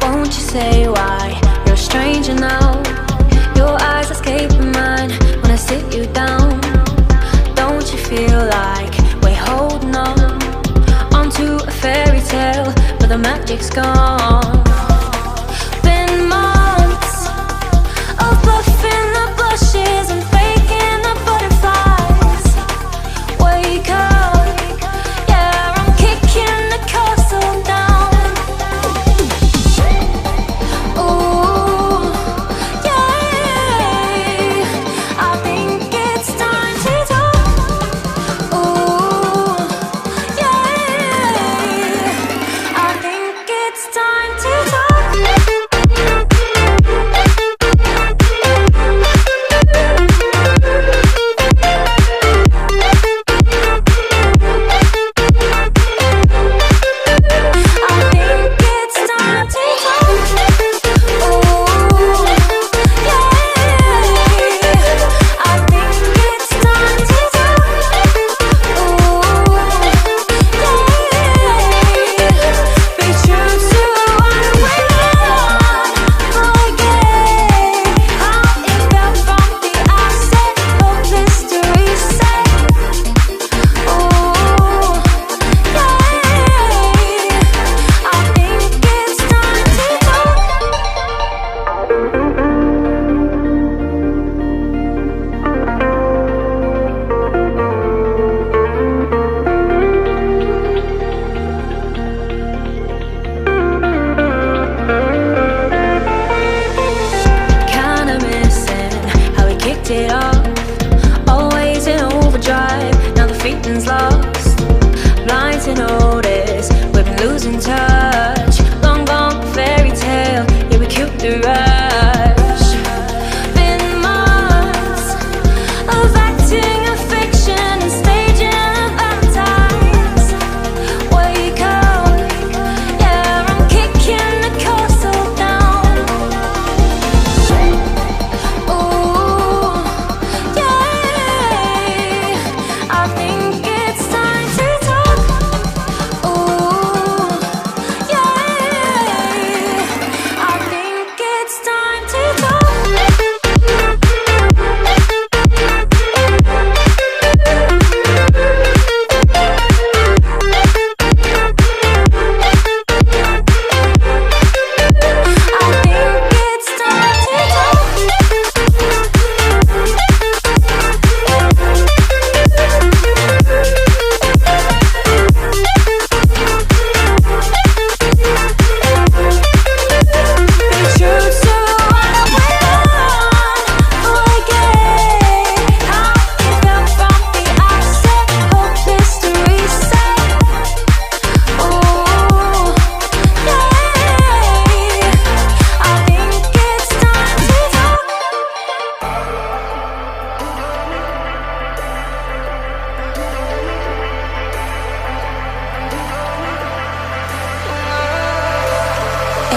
Won't you say why you're a stranger now? Your eyes escape mine when I sit you down. Don't you feel like we're holding on onto a fairy tale, but the magic's gone? Been months of buffing the bushes and faking the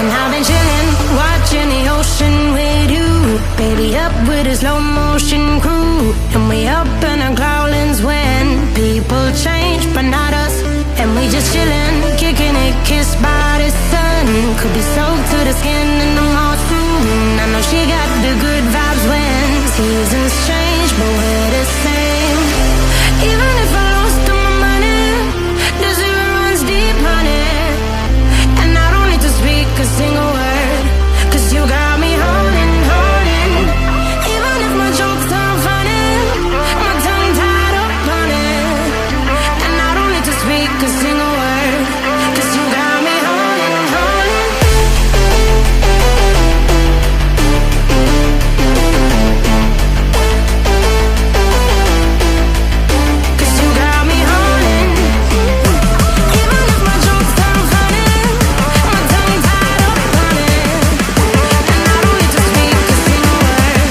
And I've been chilling, watching the ocean with you. Baby, up with a slow motion crew. And we up in our growlings when people change, but not us. And we just chillin', kicking it, kissed by the sun. Could be soaked to the skin in the moss room. I know she got the good vibes when seasons change, but we're the same. Even if I lost all my money, the zero runs deep, honey. And I don't need to speak a single word, 'cause you got me holding, holding. Even if my jokes aren't funny, my tongue tied up on it. And I don't need to speak a single word, 'cause you got me holding, holding. 'Cause you got me holding. Even if my jokes aren't funny, my tongue tied up on it. And I don't need to speak a single word,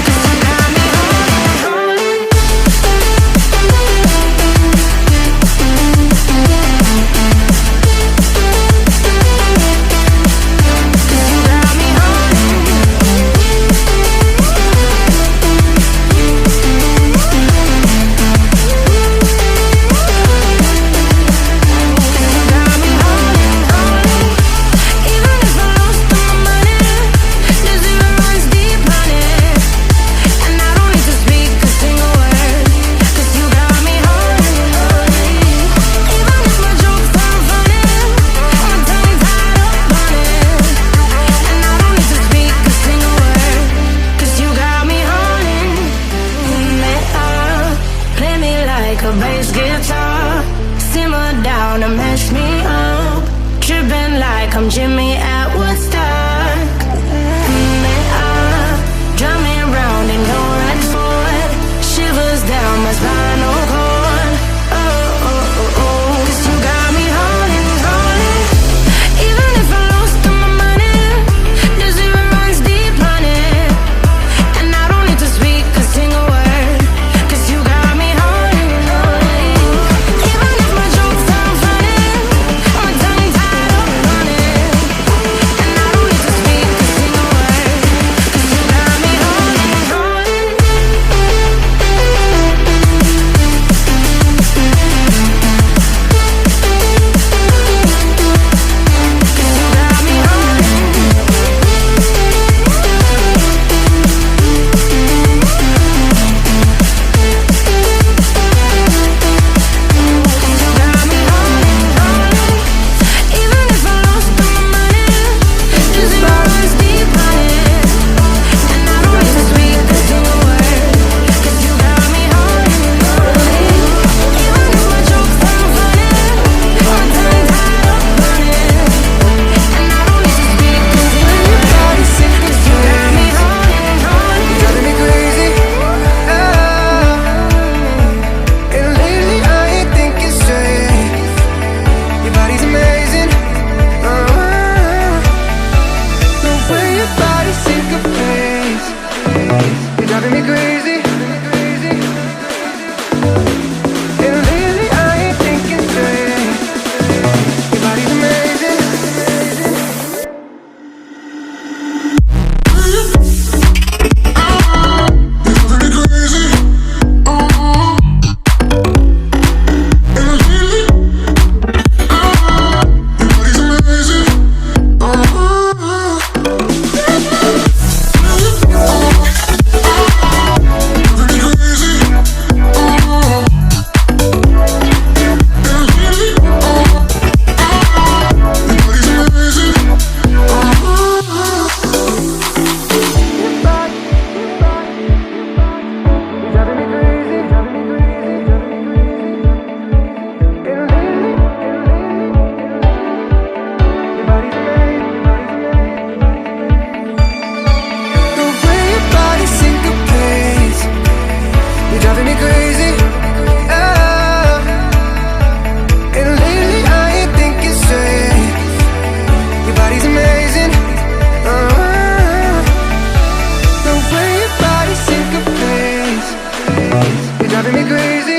'cause you got me holding, holding. 'Cause you got me holding. Got me holding, holding. Even if I lost all my money, the zero runs deep, honey. And I don't need to speak a single word, 'cause you got me holding, holding. Even if my jokes aren't funny, my tongue tied up on it. And I don't need to speak a single word, 'cause you got me holding me up. Play me like a bass guitar, simmer down and mash me up. Tripping like I'm Jimmy at Woodstock. Me up, drum me round and go right forward. Shivers down my spinal cord. Oh, oh, oh, oh. 'Cause you got me holding, holding. Even if I lost all my money, the zero runs deep, honey. And I don't need to speak a single word, 'cause you got me holding, holding. Even if my jokes aren't funny, my tongue tied up on it. And I don't need to speak a single word, 'cause you got me holding, holding. 'Cause you got me holding. 'Cause you got me holding, holding. Even if I lost all my money, the zero runs deep, honey. And I don't need to speak a single word, 'cause you got me holding, holding. Even if my jokes aren't funny, my tongue tied up on it. And I don't need to speak a single word, 'cause you got me holding, holding. Driving me crazy. And lately I ain't thinking straight. Your body's amazing. The way your body syncopates. You're driving me crazy. And lately I ain't thinking straight. Your body's amazing. Driving me crazy. And lately I ain't thinking straight. Your body's amazing. The way your body syncopates. You're driving me crazy.